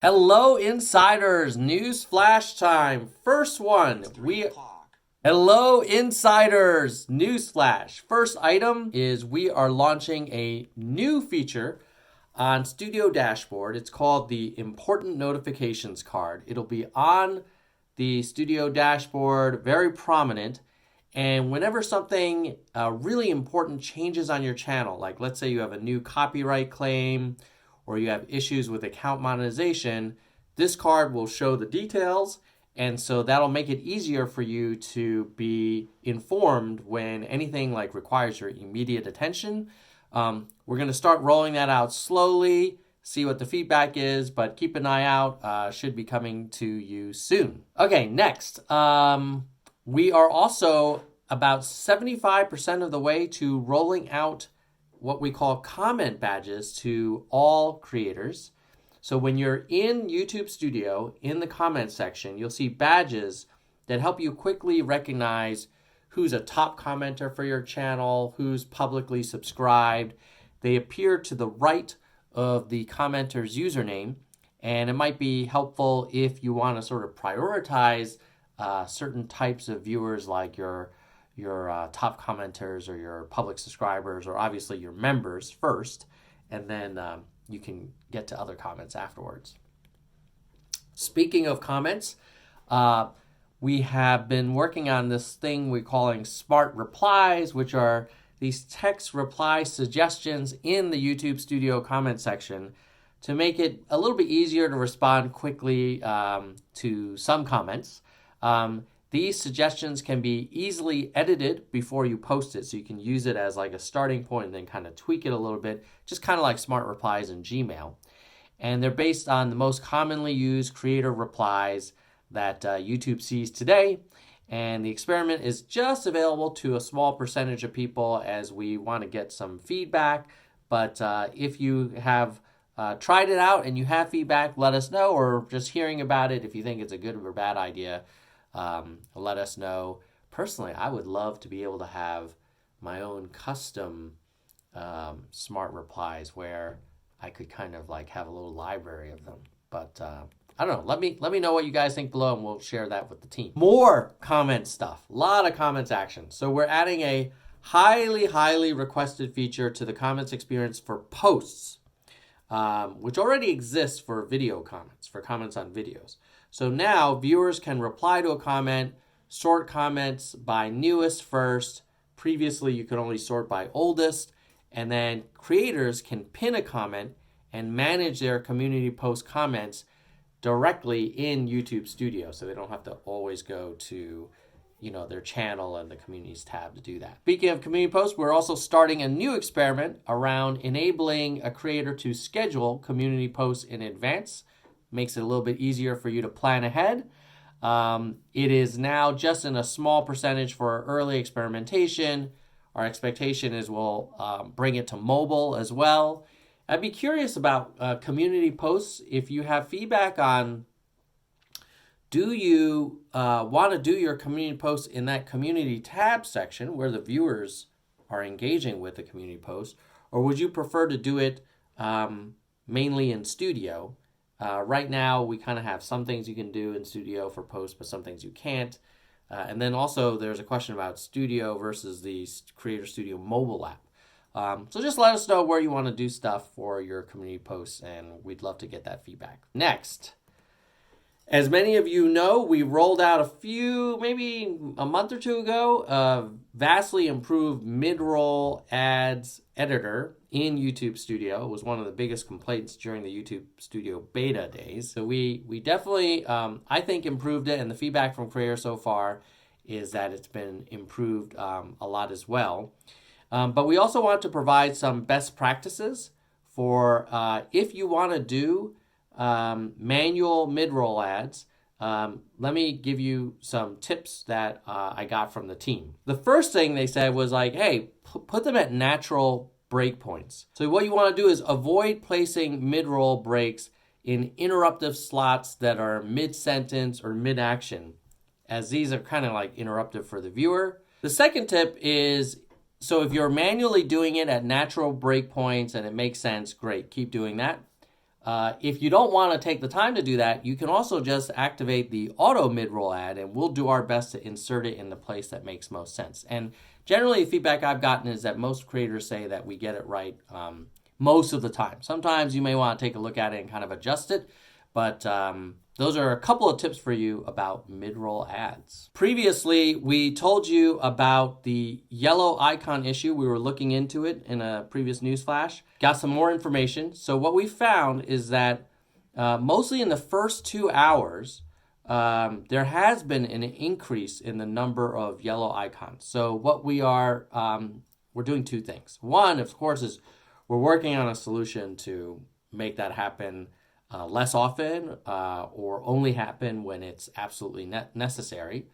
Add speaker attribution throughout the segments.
Speaker 1: Hello, insiders. News flash time. First one. Hello, insiders. News flash. First item is we are launching a new feature on Studio Dashboard. It's called the Important Notifications card. It'll be on the Studio Dashboard, very prominent. And whenever something really important changes on your channel, like let's say you have a new copyright claim or you have issues with account monetization, this card will show the details. And so that'll make it easier for you to be informed when anything like requires your immediate attention. We're going to start rolling that out slowly, see what the feedback is, but keep an eye out. Should be coming to you soon. Okay, next. We are also about 75% of the way to rolling out what we call comment badges to all creators. So when you're in YouTube Studio, in the comment section, you'll see badges that help you quickly recognize who's a top commenter for your channel, who's publicly subscribed. They appear to the right of the commenter's username, and it might be helpful if you want to sort of prioritize certain types of viewers, like your top commenters or your public subscribers, or obviously your members first, and then you can get to other comments afterwards. Speaking of comments, we have been working on this thing we're calling Smart Replies, which are these text reply suggestions in the YouTube Studio comment section to make it a little bit easier to respond quickly to some comments. These suggestions can be easily edited before you post it, so you can use it as like a starting point and then kind of tweak it a little bit, just kind of like Smart Replies in Gmail. And they're based on the most commonly used creator replies that YouTube sees today. And the experiment is just available to a small percentage of people as we want to get some feedback. But if you have tried it out and you have feedback, let us know, or just hearing about it, if you think it's a good or bad idea, let us know. Personally, I would love to be able to have my own custom smart replies where I could kind of like have a little library of them. But I don't know. Let me know what you guys think below, and we'll share that with the team. More comment stuff. A lot of comments action. So we're adding a highly requested feature to the comments experience for posts, which already exists for video comments, for comments on videos. So now viewers can reply to a comment, sort comments by newest first. Previously, you could only sort by oldest. And then creators can pin a comment and manage their community post comments directly in YouTube Studio, so they don't have to always go to their channel and the communities tab to do that. Speaking of community posts, we're also starting a new experiment around enabling a creator to schedule community posts in advance. Makes it a little bit easier for you to plan ahead. It is now just in a small percentage for early experimentation. Our expectation is we'll bring it to mobile as well. I'd be curious about community posts. If you have feedback on, do you want to do your community posts in that community tab section where the viewers are engaging with the community post, or would you prefer to do it mainly in Studio? Right now, we kind of have some things you can do in Studio for posts, but some things you can't. And then also there's a question about Studio versus the Creator Studio mobile app. So just let us know where you want to do stuff for your community posts, and we'd love to get that feedback. Next, as many of you know, we rolled out maybe a month or two ago, a vastly improved mid-roll ads editor in YouTube Studio. It was one of the biggest complaints during the YouTube Studio beta days. So we definitely, I think, improved it, and the feedback from creators so far is that it's been improved a lot as well. But we also want to provide some best practices for if you want to do manual mid-roll ads. Let me give you some tips that I got from the team. The first thing they said was like, hey, put them at natural breakpoints. So what you want to do is avoid placing mid-roll breaks in interruptive slots that are mid-sentence or mid-action, as these are kind of like interruptive for the viewer. The second tip is, so if you're manually doing it at natural breakpoints and it makes sense, great, keep doing that. If you don't want to take the time to do that, you can also just activate the auto mid-roll ad, and we'll do our best to insert it in the place that makes most sense. And generally, the feedback I've gotten is that most creators say that we get it right most of the time. Sometimes you may want to take a look at it and kind of adjust it, but those are a couple of tips for you about mid-roll ads. Previously, we told you about the yellow icon issue. We were looking into it in a previous news flash. Got some more information. So what we found is that mostly in the first 2 hours, there has been an increase in the number of yellow icons. So what we're doing two things. One, of course, is we're working on a solution to make that happen less often or only happen when it's absolutely necessary.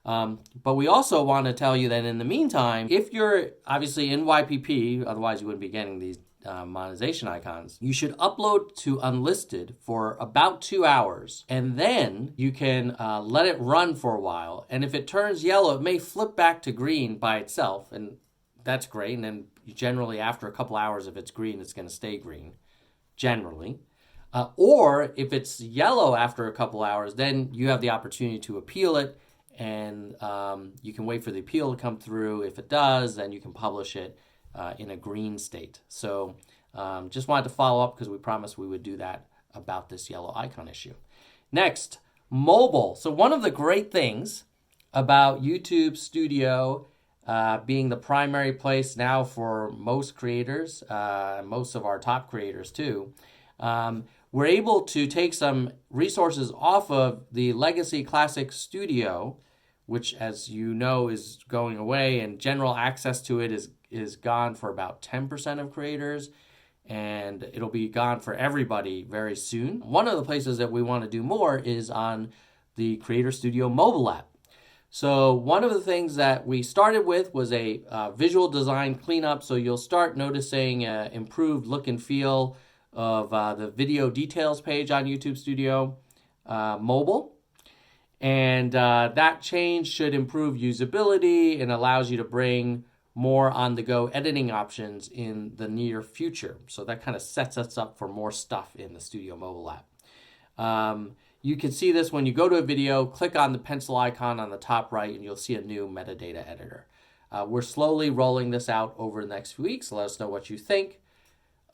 Speaker 1: But we also want to tell you that in the meantime, if you're obviously in YPP, otherwise you wouldn't be getting these monetization icons, you should upload to unlisted for about 2 hours, and then you can let it run for a while. And if it turns yellow, it may flip back to green by itself, and that's great. And then generally after a couple hours, if it's green, it's going to stay green, generally. Or if it's yellow after a couple hours, then you have the opportunity to appeal it, and you can wait for the appeal to come through. If it does, then you can publish it in a green state. So just wanted to follow up because we promised we would do that about this yellow icon issue. Next, mobile. So one of the great things about YouTube Studio being the primary place now for most creators, most of our top creators too, we're able to take some resources off of the Legacy Classic Studio, which, as you know, is going away, and general access to it is gone for about 10% of creators, and it'll be gone for everybody very soon. One of the places that we want to do more is on the Creator Studio mobile app. So one of the things that we started with was a visual design cleanup, so you'll start noticing improved look and feel of the video details page on YouTube Studio mobile. And that change should improve usability and allows you to bring more on-the-go editing options in the near future. So that kind of sets us up for more stuff in the Studio mobile app. You can see this when you go to a video, click on the pencil icon on the top right, and you'll see a new metadata editor. We're slowly rolling this out over the next few weeks. Let us know what you think.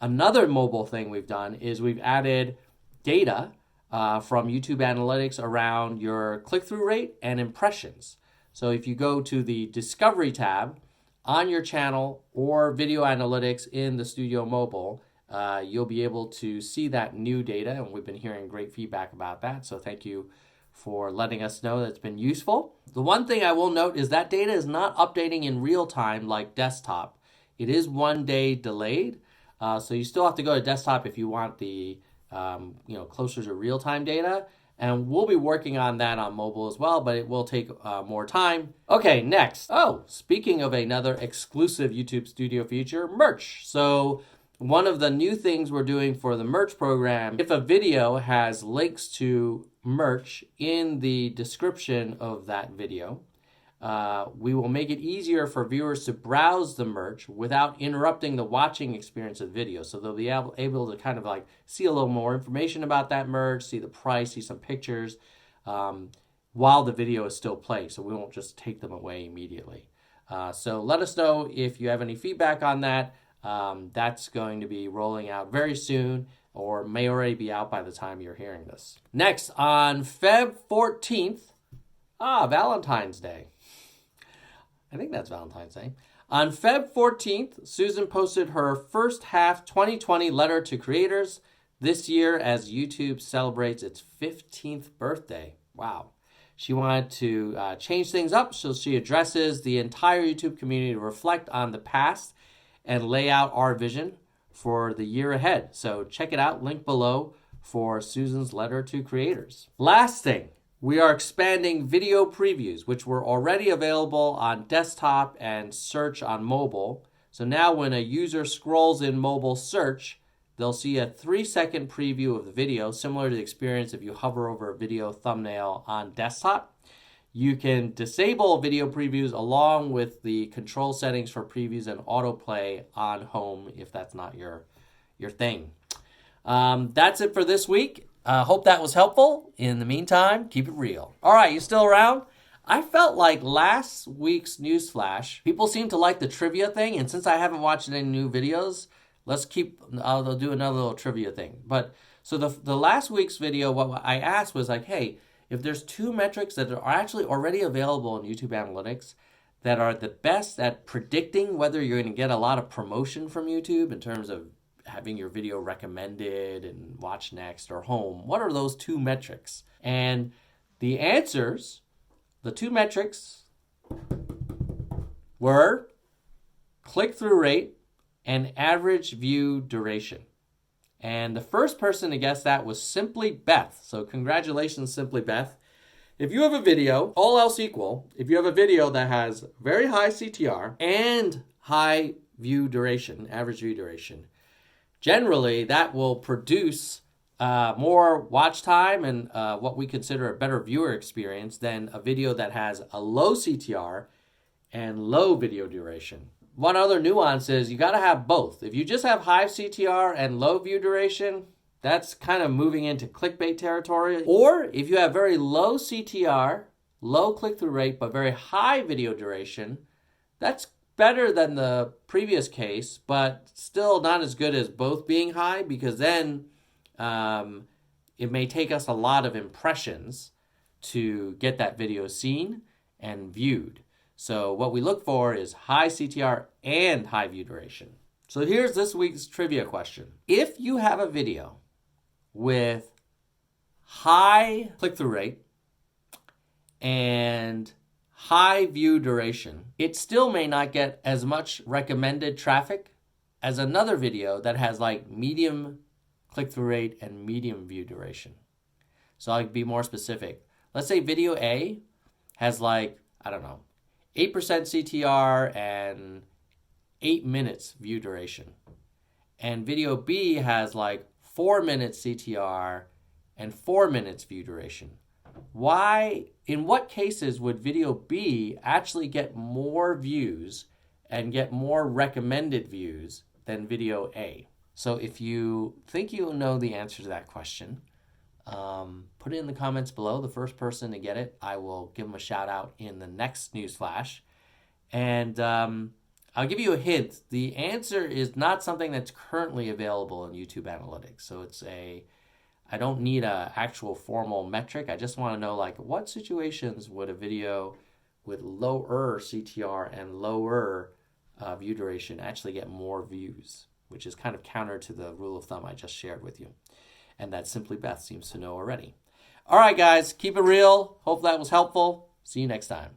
Speaker 1: Another mobile thing we've done is we've added data from YouTube Analytics around your click-through rate and impressions. So if you go to the Discovery tab on your channel or Video Analytics in the Studio Mobile, you'll be able to see that new data, and we've been hearing great feedback about that. So thank you for letting us know that's been useful. The one thing I will note is that data is not updating in real time like desktop. It is 1 day delayed. So you still have to go to desktop if you want the closer to real-time data. And we'll be working on that on mobile as well, but it will take more time. Okay, next. Oh, speaking of another exclusive YouTube Studio feature, merch. So one of the new things we're doing for the merch program, if a video has links to merch in the description of that video, we will make it easier for viewers to browse the merch without interrupting the watching experience of the video. So they'll be able to kind of like see a little more information about that merch, see the price, see some pictures while the video is still playing. So we won't just take them away immediately. So let us know if you have any feedback on that. That's going to be rolling out very soon, or may already be out by the time you're hearing this. Next, on Feb 14th, Valentine's Day. I think that's Valentine's Day. On Feb 14th, Susan posted her first half 2020 letter to creators this year as YouTube celebrates its 15th birthday. Wow. She wanted to change things up, so she addresses the entire YouTube community to reflect on the past and lay out our vision for the year ahead. So check it out, link below for Susan's letter to creators. Last thing. We are expanding video previews, which were already available on desktop and search on mobile. So now when a user scrolls in mobile search, they'll see a 3-second preview of the video, similar to the experience if you hover over a video thumbnail on desktop. You can disable video previews along with the control settings for previews and autoplay on home if that's not your thing. That's it for this week. Hope that was helpful. In the meantime, keep it real. All right, you still around? I felt like last week's news flash, people seem to like the trivia thing, and since I haven't watched any new videos, I'll do another little trivia thing. But so the last week's video, what I asked was like, hey, if there's two metrics that are actually already available in YouTube Analytics that are the best at predicting whether you're going to get a lot of promotion from YouTube in terms of having your video recommended and watch next or home, what are those two metrics? And the answers, the two metrics were click-through rate and average view duration. And the first person to guess that was Simply Beth. So congratulations, Simply Beth. If you have a video, all else equal, if you have a video that has very high CTR and high view duration, average view duration, generally that will produce more watch time and what we consider a better viewer experience than a video that has a low CTR and low video duration. One other nuance is you got to have both. If you just have high CTR and low view duration, that's kind of moving into clickbait territory. Or if you have very low CTR, low click-through rate, but very high video duration, that's better than the previous case, but still not as good as both being high, because then it may take us a lot of impressions to get that video seen and viewed. So what we look for is high CTR and high view duration. So here's this week's trivia question. If you have a video with high click-through rate and high view duration, it still may not get as much recommended traffic as another video that has like medium click-through rate and medium view duration. So I'll be more specific. Let's say video A has like, I don't know, 8% CTR and 8 minutes view duration. And video B has like 4 minutes CTR and 4 minutes view duration. In what cases would video B actually get more views and get more recommended views than video A? So if you think you know the answer to that question, put it in the comments below. The first person to get it, I will give them a shout out in the next news flash. And I'll give you a hint. The answer is not something that's currently available in YouTube Analytics. So I don't need an actual formal metric. I just want to know, like, what situations would a video with lower CTR and lower view duration actually get more views, which is kind of counter to the rule of thumb I just shared with you. And that Simply Beth seems to know already. All right, guys, keep it real. Hope that was helpful. See you next time.